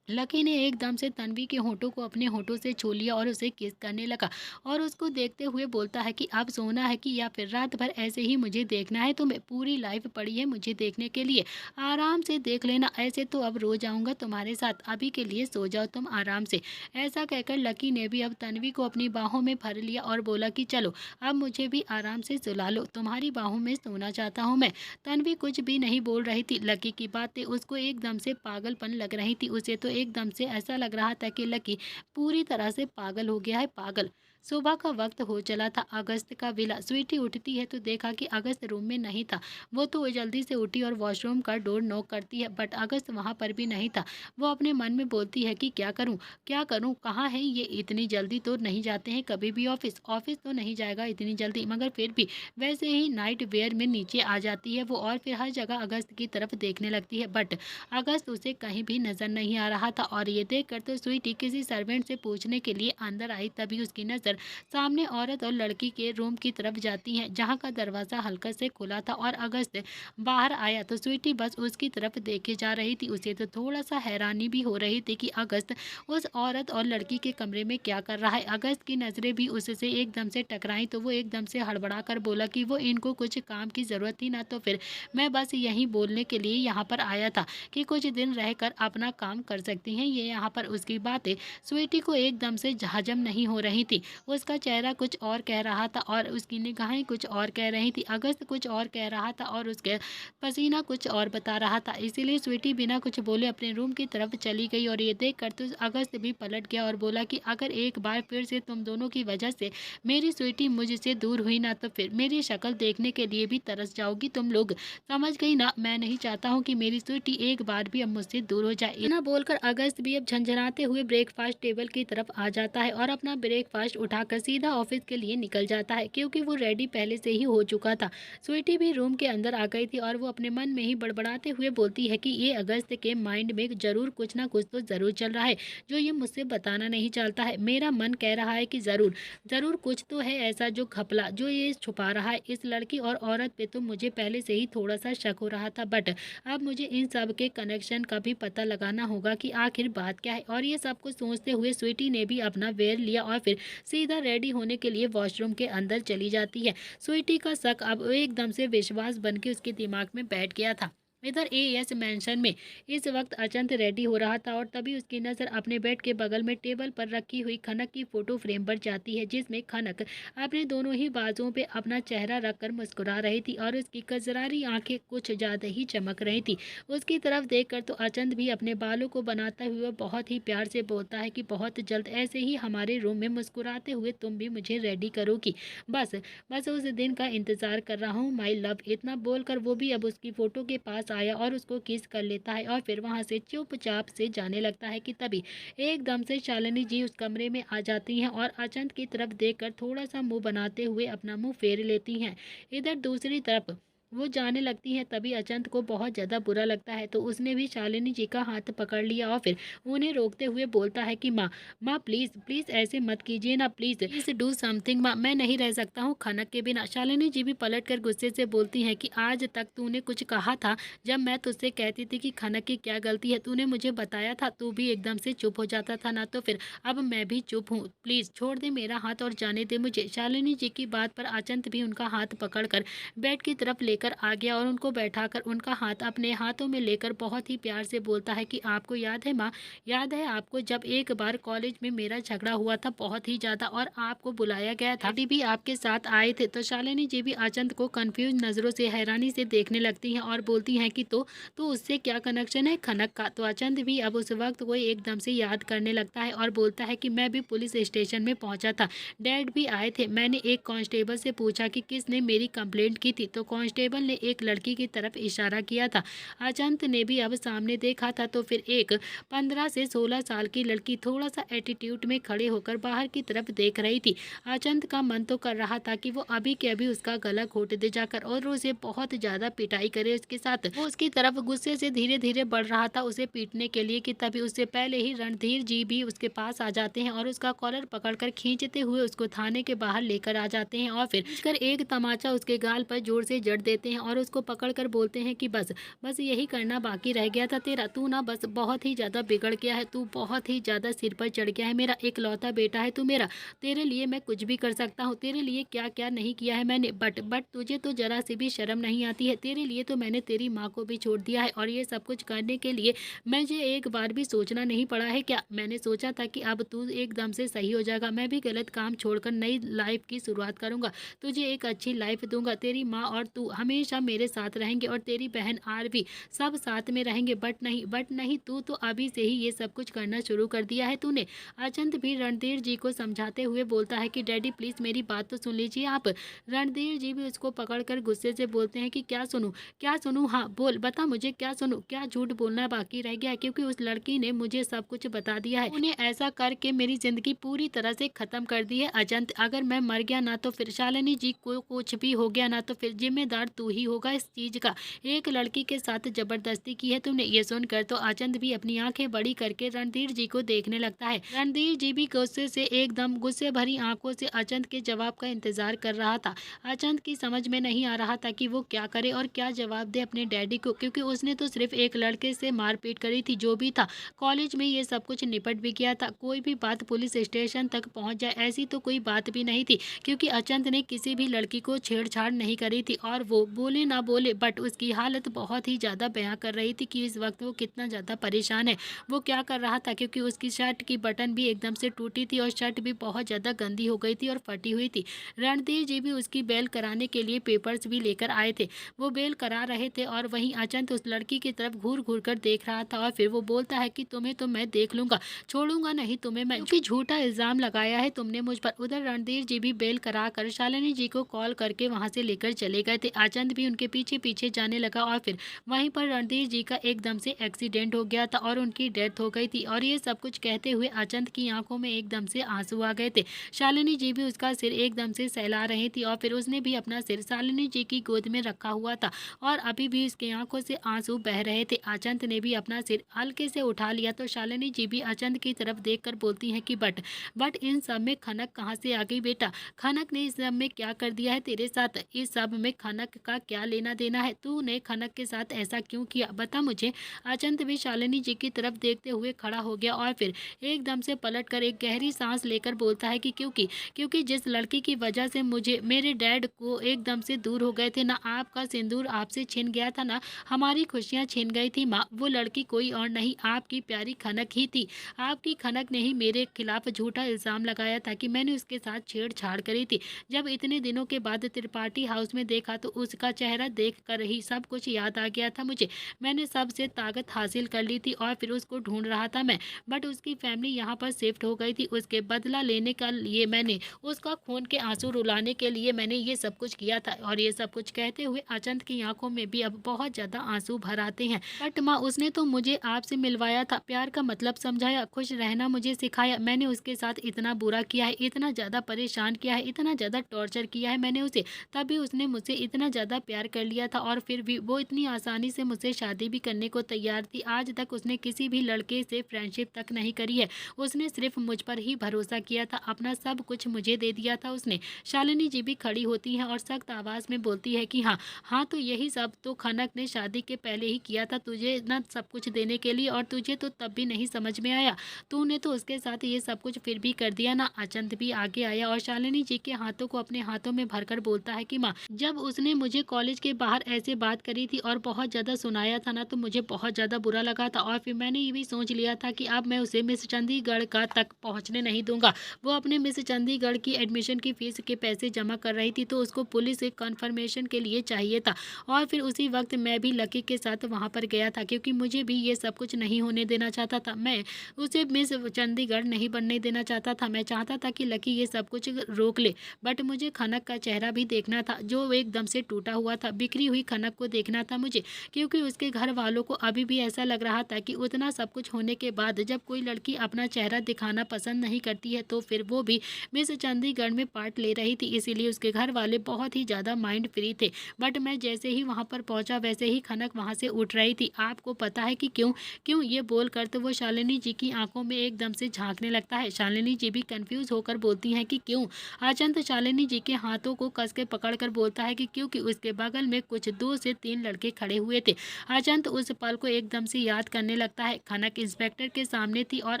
लकी ने एकदम से तन्वी के होठों को अपने होठों से छू लिया और उसे किस करने लगा और उसको देखते हुए बोलता है कि अब सोना है कि या फिर रात भर ऐसे ही मुझे देखना है, तुम्हें पूरी लाइफ पड़ी है मुझे देखने के लिए, आराम से देख लेना, ऐसे तो अब रो जाऊंगा तुम्हारे साथ, अभी के लिए सो जाओ तुम आराम से। ऐसा कहकर लकी ने भी अब तन्वी को अपनी बाहों में भर लिया और बोला कि चलो अब मुझे भी आराम से सुला लो, तुम्हारी बाहों में सोना चाहता हूँ मैं। तन्वी कुछ भी नहीं बोल रही थी, लकी की बातें उसको एकदम से पागलपन लग रही थी। उसे तो एकदम से ऐसा लग रहा था कि लकी पूरी तरह से पागल हो गया है, पागल। सुबह का वक्त हो चला था। अगस्त का विला। स्वीटी उठती है तो देखा कि अगस्त रूम में नहीं था। वो तो जल्दी से उठी और वॉशरूम का डोर नॉक करती है, बट अगस्त वहां पर भी नहीं था। वो अपने मन में बोलती है कि क्या करूं, क्या करूं, कहाँ है ये, इतनी जल्दी तो नहीं जाते हैं कभी भी ऑफिस, ऑफिस तो नहीं जाएगा इतनी जल्दी, मगर फिर भी वैसे ही नाइट वेयर में नीचे आ जाती है वो और फिर हर जगह अगस्त की तरफ देखने लगती है। बट अगस्त उसे कहीं भी नजर नहीं आ रहा था और ये देखकर तो स्वीटी किसी सर्वेंट से पूछने के लिए अंदर आई। तभी उसकी नजर देखकर सामने औरत और लड़की के रूम की तरफ जाती हैं, जहाँ का दरवाज़ा हल्का से खुला था और अगस्त बाहर आया तो स्वीटी बस उसकी तरफ देखे जा रही थी। उसे तो थोड़ा सा हैरानी भी हो रही थी कि अगस्त उस औरत और लड़की के कमरे में क्या कर रहा है। अगस्त की नज़रें भी उससे एकदम से टकराई तो वो एकदम से हड़बड़ा कर बोला कि वो इनको कुछ काम की ज़रूरत थी ना, तो फिर मैं बस यही बोलने के लिए यहाँ पर आया था कि कुछ दिन रहकर अपना काम कर सकती हैं ये। यहाँ पर उसकी बातें स्वीटी को एकदम से हजम नहीं हो रही थी। उसका चेहरा कुछ और कह रहा था और उसकी निगाहें कुछ और कह रही थी। अगस्त कुछ और कह रहा था और उसके पसीना कुछ और बता रहा था। इसीलिए स्वीटी बिना कुछ बोले अपने रूम की तरफ चली गई और ये देख कर तो अगस्त भी पलट गया और बोला कि अगर एक बार फिर से तुम दोनों की वजह से मेरी स्वीटी मुझसे दूर हुई ना, तो फिर मेरी शक्ल देखने के लिए भी तरस जाओगी तुम लोग। समझ गई ना, मैं नहीं चाहता हूँ कि मेरी स्वीटी एक बार भी अब मुझसे दूर हो जाए। इतना बोलकर अगस्त भी अब झंझनाते हुए ब्रेकफास्ट टेबल की तरफ आ जाता है और अपना ब्रेकफास्ट उठाकर सीधा ऑफिस के लिए निकल जाता है, क्योंकि वो रेडी पहले से ही हो चुका था। स्वीटी भी रूम के अंदर आ गई थी और वो अपने मन में ही बड़बड़ाते हुए बोलती है कि ये अगस्त के माइंड में जरूर कुछ ना कुछ तो जरूर चल रहा है जो ये मुझसे बताना नहीं चाहता है। मेरा मन कह रहा है कि जरूर जरूर कुछ तो है ऐसा जो घपला जो ये छुपा रहा है। इस लड़की और औरत पे तो मुझे पहले से ही थोड़ा सा शक हो रहा था, बट अब मुझे इन सब के कनेक्शन का भी पता लगाना होगा कि आखिर बात क्या है। और ये सब कुछ सोचते हुए स्वीटी ने भी अपना वेयर लिया और फिर सीधा रेडी होने के लिए वॉशरूम के अंदर चली जाती है। स्वीटी का शक अब एकदम से विश्वास बन के उसके दिमाग में बैठ गया था। इधर एएस मेंशन में इस वक्त अचंत रेडी हो रहा था और तभी उसकी नज़र अपने बेड के बगल में टेबल पर रखी हुई खनक की फोटो फ्रेम पर जाती है, जिसमें खनक अपने दोनों ही बाजुओं पे अपना चेहरा रखकर मुस्कुरा रही थी और उसकी कजरारी आंखें कुछ ज़्यादा ही चमक रही थी। उसकी तरफ देखकर तो अचंत भी अपने बालों को बनाता हुआ बहुत ही प्यार से बोलता है कि बहुत जल्द ऐसे ही हमारे रूम में मुस्कुराते हुए तुम भी मुझे रेडी करोगी। बस बस उस दिन का इंतज़ार कर रहा हूँ माई लव। इतना बोलकर वो भी अब उसकी फ़ोटो के पास आया और उसको किस कर लेता है और फिर वहाँ से चुपचाप से जाने लगता है कि तभी एकदम से शालिनी जी उस कमरे में आ जाती हैं और अचंत की तरफ देखकर थोड़ा सा मुंह बनाते हुए अपना मुंह फेर लेती हैं। इधर दूसरी तरफ वो जाने लगती है तभी अचंत को बहुत ज़्यादा बुरा लगता है, तो उसने भी शालिनी जी का हाथ पकड़ लिया और फिर उन्हें रोकते हुए बोलता है कि माँ माँ प्लीज़ प्लीज़ ऐसे मत कीजिए ना, प्लीज़ डू समथिंग माँ, मैं नहीं रह सकता हूँ खनक के बिना। शालिनी जी भी पलट कर गुस्से से बोलती हैं कि आज तक तूने कुछ कहा था? जब मैं तुझसे कहती थी कि खनक की क्या गलती है तूने मुझे बताया था, तू भी एकदम से चुप हो जाता था ना, तो फिर अब मैं भी चुप हूँ। प्लीज़ छोड़ दे मेरा हाथ और जाने दे मुझे। शालिनी जी की बात पर अचंत भी उनका हाथ पकड़ कर बेड की तरफ लेकर आ गया और उनको बैठाकर उनका हाथ अपने हाथों में लेकर बहुत ही प्यार से बोलता है कि आपको याद है माँ, याद है आपको जब एक बार कॉलेज में मेरा झगड़ा हुआ था बहुत ही ज़्यादा और आपको बुलाया गया था, डैडी भी आपके साथ आए थे। तो शालिनी जी भी अचंत को कंफ्यूज नज़रों से हैरानी से देखने लगती हैं और बोलती हैं कि तो उससे क्या कनेक्शन है खनक का। तो अचंत भी अब उस वक्त वो एकदम से याद करने लगता है और बोलता है कि मैं भी पुलिस स्टेशन में पहुंचा था, डैड भी आए थे। मैंने एक कांस्टेबल से पूछा कि किसने मेरी कंप्लेंट की थी, तो कांस्टेबल ने एक लड़की की तरफ इशारा किया था। अचंत ने भी अब सामने देखा था तो फिर एक 15 से 16 साल की लड़की थोड़ा सा एटीट्यूड में खड़े होकर बाहर की तरफ देख रही थी। अचंत का मन तो कर रहा था कि वो अभी के अभी उसका गला घोट दे जाकर और उसे बहुत ज़्यादा पिटाई करे उसके साथ। वो उसकी तरफ गुस्से से धीरे धीरे बढ़ रहा था उसे पीटने के लिए कि तभी उससे पहले ही रणधीर जी भी उसके पास आ जाते हैं और उसका कॉलर पकड़कर खींचते हुए उसको थाने के बाहर लेकर आ जाते हैं और फिर एक तमाचा उसके गाल पर जोर से जड़ देते हैं और उसको पकड़कर बोलते हैं कि बस बस यही करना बाकी रह गया था तेरा, तू ना बस बहुत ही ज़्यादा बिगड़ गया है, तू बहुत ही ज़्यादा सिर पर चढ़ गया है, मेरा इकलौता बेटा है तू मेरा, तेरे लिए मैं कुछ भी कर सकता हूँ, तेरे लिए क्या क्या नहीं किया है मैंने, बट तुझे तो जरा सी भी शर्म नहीं आती है, तेरे लिए तो मैंने तेरी माँ को भी छोड़ दिया है और ये सब कुछ करने के लिए मुझे एक बार भी सोचना नहीं पड़ा है क्या? मैंने सोचा था कि अब तू एकदम से सही हो जाएगा, मैं भी गलत काम छोड़कर नई लाइफ की शुरुआत करूँगा, तुझे एक अच्छी लाइफ दूंगा, तेरी माँ और तू हमेशा मेरे साथ रहेंगे और तेरी बहन आरवी सब साथ में रहेंगे, बट नहीं तू तो अभी से ही ये सब कुछ करना शुरू कर दिया है तूने। अचंत भी रणधीर जी को समझाते हुए बोलता है कि डैडी प्लीज़ मेरी बात तो सुन लीजिए आप। रणधीर जी भी उसको पकड़कर गुस्से से बोलते हैं कि क्या सुनूं, हाँ बोल बता मुझे क्या सुनूं, क्या झूठ बोलना बाकी रह गया है, क्योंकि उस लड़की ने मुझे सब कुछ बता दिया है, उन्हें ऐसा करके मेरी जिंदगी पूरी तरह से खत्म कर दी है। अचंत अगर मैं मर गया ना तो फिर शालिनी जी को कुछ भी हो गया ना तो फिर जिम्मेदार तू ही होगा इस चीज का, एक लड़की के साथ जबरदस्ती की है तुमने। ये सुनकर तो अचंत भी अपनी आंखें बड़ी करके रणधीर जी को देखने लगता है। रणधीर जी भी गुस्से से एकदम गुस्से भरी आंखों से अचंत के जवाब का इंतजार कर रहा था। अचंत की समझ में नहीं आ रहा था कि वो क्या करे और क्या जवाब दे अपने डैडी को, क्योंकि उसने तो सिर्फ एक लड़के से मारपीट करी थी। जो भी था कॉलेज में ये सब कुछ निपट भी गया था, कोई भी बात पुलिस स्टेशन तक पहुंच जाए ऐसी तो कोई बात भी नहीं थी, क्योंकि अचंत ने किसी भी लड़की को छेड़छाड़ नहीं करी थी। और वो बोले ना बोले बट उसकी हालत बहुत ही ज़्यादा बयां कर रही थी कि इस वक्त वो कितना ज़्यादा परेशान है। वो क्या कर रहा था, क्योंकि उसकी शर्ट की बटन भी एकदम से टूटी थी और शर्ट भी बहुत ज़्यादा गंदी हो गई थी और फटी हुई थी। रणधीर जी भी उसकी बेल कराने के लिए पेपर्स भी लेकर आए थे। वो बेल करा रहे थे और वहीं अचंत उस लड़की की तरफ घूर घूर कर देख रहा था और फिर वो बोलता है कि तुम्हें तो मैं देख लूंगा, छोड़ूंगा नहीं तुम्हें मैं, क्योंकि झूठा इल्जाम लगाया है तुमने मुझ पर। उधर रणधीर जी भी बेल करा कर शालिनी जी को कॉल करके वहां से लेकर चले गए थे। अचंत भी उनके पीछे पीछे जाने लगा और फिर वहीं पर रणधीर जी का एकदम से एक्सीडेंट हो गया था और उनकी डेथ हो गई थी। और ये सब कुछ कहते हुए अचंत की आंखों में एकदम से आंसू आ गए थे। शालिनी जी भी उसका सिर एकदम से सहला रही थी और फिर उसने भी अपना सिर शालिनी जी की गोद में रखा हुआ था और अभी भी उसकी आंखों से आंसू बह रहे थे। अचंत ने भी अपना सिर हल्के से उठा लिया तो शालिनी जी भी अचंत की तरफ देखकर बोलती हैं कि बट इन सब में खनक कहाँ से आ गई बेटा? खनक ने इस सब में क्या कर दिया है तेरे साथ? इस सब में खनक का क्या लेना देना है? तूने खनक के साथ ऐसा क्यों किया, बता मुझे। अचंत भी शालिनी जी की तरफ देखते हुए खड़ा हो गया और फिर एकदम से पलट कर एक गहरी सांस लेकर बोलता है कि क्योंकि जिस लड़की की वजह से मुझे मेरे डैड को एकदम से दूर हो गए थे ना, आपका सिंदूर आपसे छिन गया था ना, हमारी खुशियां छिन गई थी माँ, वो लड़की कोई और नहीं आपकी प्यारी खनक ही थी। आपकी खनक ने ही मेरे खिलाफ झूठा इल्जाम लगाया था कि मैंने उसके साथ छेड़छाड़ करी थी। जब इतने दिनों के बाद त्रिपाठी हाउस में देखा तो उसका चेहरा देख कर ही सब कुछ याद आ गया था मुझे। मैंने सबसे ताकत हासिल कर ली थी और फिर उसको ढूंढ रहा था मैं, बट उसकी फैमिली यहाँ पर शिफ्ट हो गई थी। उसके बदला लेने का लिए मैंने उसका खून के आंसू रुलाने के लिए मैंने ये सब कुछ किया था। और ये सब कुछ कहते हुए अचंत की आंखों में भी अब बहुत ज्यादा आंसू भर आते हैं। बट माँ उसने तो मुझे आपसे मिलवाया था, प्यार का मतलब समझाया, खुश रहना मुझे सिखाया। मैंने उसके साथ इतना बुरा किया है, इतना ज्यादा परेशान किया है, इतना ज्यादा टॉर्चर किया है मैंने उसे, तभी उसने मुझसे इतना ज्यादा प्यार कर लिया था और फिर भी वो इतनी आसानी से मुझसे शादी भी करने को तैयार थी। आज तक उसने किसी भी लड़के से फ्रेंडशिप तक नहीं करी है, उसने सिर्फ मुझ पर ही भरोसा किया था, अपना सब कुछ मुझे दे दिया था उसने। शालिनी जी भी खड़ी होती हैं और सख्त आवाज में बोलती है कि हाँ तो यही सब तो खनक ने शादी के पहले ही किया था तुझे ना सब कुछ देने के लिए, और तुझे तो तब भी नहीं समझ में आया, तूने तो उसके साथ ये सब कुछ फिर भी कर दिया ना। अचंत भी आगे आया और शालिनी जी के हाथों को अपने हाथों में भरकर बोलता है कि माँ जब उसने मुझे कॉलेज के बाहर ऐसे बात करी थी और बहुत ज्यादा सुनाया था ना, तो मुझे बहुत ज्यादा बुरा लगा था और फिर मैंने ये भी सोच लिया था कि अब मैं उसे मिस चंडीगढ़ का तक पहुंचने नहीं दूंगा। वो अपने मिस चंडीगढ़ की एडमिशन की फीस के पैसे जमा कर रही थी तो उसको पुलिस से कंफर्मेशन के लिए चाहिए था और फिर उसी वक्त मैं भी लकी के साथ वहां पर गया था, क्योंकि मुझे भी ये सब कुछ नहीं होने देना चाहता था। मैं उसे मिस चंडीगढ़ नहीं बनने देना चाहता था, मैं चाहता था कि लकी ये सब कुछ रोक ले। बट मुझे खनक का चेहरा भी देखना था जो एकदम से टूटा हुआ था, बिखरी हुई खनक को देखना था मुझे, क्योंकि उसके घर वालों को अभी भी ऐसा लग रहा था कि उतना सब कुछ होने के बाद जब कोई लड़की अपना चेहरा दिखाना पसंद नहीं करती है तो फिर वो भी मिस चंडीगढ़ में पार्ट ले रही थी, इसीलिए उसके घर वाले बहुत ही ज़्यादा माइंड फ्री थे। बट मैं जैसे ही वहाँ पर पहुँचा वैसे ही खनक वहाँ से उठ रही थी। आपको पता है कि क्यों क्यों ये बोलकर तो वो शालिनी जी की आंखों में एकदम से झांकने लगता है। शालिनी जी भी कंफ्यूज होकर बोलती हैं कि क्यों। अचंत शालिनी जी के हाथों को कस के पकड़ कर बोलता है कि क्योंकि उसके बगल में कुछ 2 से 3 लड़के खड़े हुए थे। अचंत उस पल को एकदम से याद करने लगता है। खनक इंस्पेक्टर के सामने थी और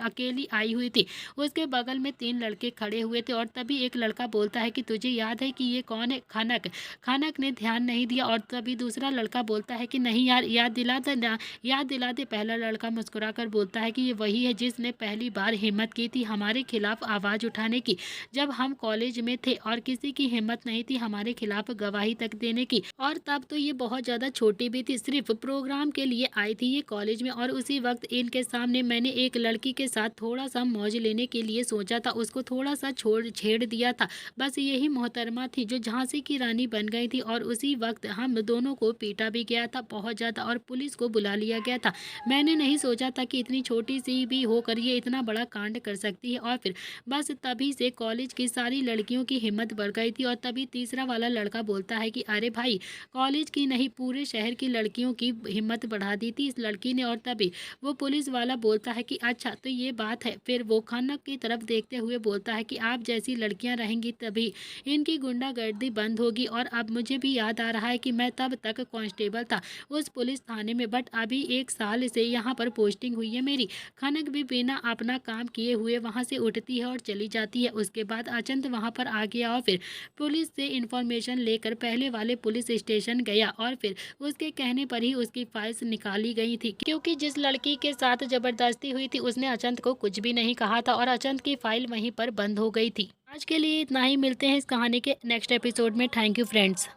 अकेली आई हुई थी, उसके बगल में 3 लड़के खड़े हुए थे और तभी एक लड़का बोलता है कि तुझे याद है कि ये कौन है? खनक। खनक ने ध्यान नहीं दिया और तभी दूसरा लड़का बोलता है कि नहीं यार, याद दिला दे ना, याद दिला दे। पहला लड़का मुस्कुरा कर बोलता है कि ये वही है जिसने पहली बार हिम्मत की थी हमारे खिलाफ आवाज उठाने की, जब हम कॉलेज में थे और किसी की हिम्मत नहीं थी हमारे खिलाफ गवाही तक देने की। और तब तो ये बहुत ज्यादा छोटी भी थी, सिर्फ प्रोग्राम के लिए आई थी ये कॉलेज में, और उसी वक्त इनके सामने मैंने एक लड़की के साथ थोड़ा सा मौज लेने के लिए सोचा था, उसको थोड़ा सा छेड़ दिया था। बस यही मोहतरमा थी जो झांसी की रानी बन गई थी और उसी वक्त हम दोनों को पीटा भी गया था बहुत ज्यादा और पुलिस को बुला लिया गया था। मैंने नहीं सोचा था कि इतनी छोटी सी भी होकर ये इतना बड़ा कांड कर सकती है। और फिर बस तभी से कॉलेज की सारी लड़कियों की हिम्मत बढ़ गई थी और तभी तीसरा वाला लड़का बोलता है कि अरे अरे भाई, कॉलेज की नहीं पूरे शहर की लड़कियों की हिम्मत बढ़ा दी थी इस लड़की ने। और तभी वो पुलिस वाला बोलता है कि अच्छा तो ये बात है। फिर वो खनक की तरफ देखते हुए बोलता है कि आप जैसी लड़कियां रहेंगी तभी इनकी गुंडागर्दी बंद होगी। और अब मुझे भी याद आ रहा है कि मैं तब तक कांस्टेबल था उस पुलिस थाने में, बट अभी 1 साल से यहाँ पर पोस्टिंग हुई है मेरी। खनक भी बिना अपना काम किए हुए वहाँ से उठती है और चली जाती है। उसके बाद अचंत वहाँ पर आ गया और फिर पुलिस से इंफॉर्मेशन लेकर पहले वाले पुलिस स्टेशन गया और फिर उसके कहने पर ही उसकी फाइल्स निकाली गई थी, क्योंकि जिस लड़की के साथ जबरदस्ती हुई थी उसने अचंत को कुछ भी नहीं कहा था और अचंत की फाइल वहीं पर बंद हो गई थी। आज के लिए इतना ही, मिलते हैं इस कहानी के नेक्स्ट एपिसोड में। Thank you friends.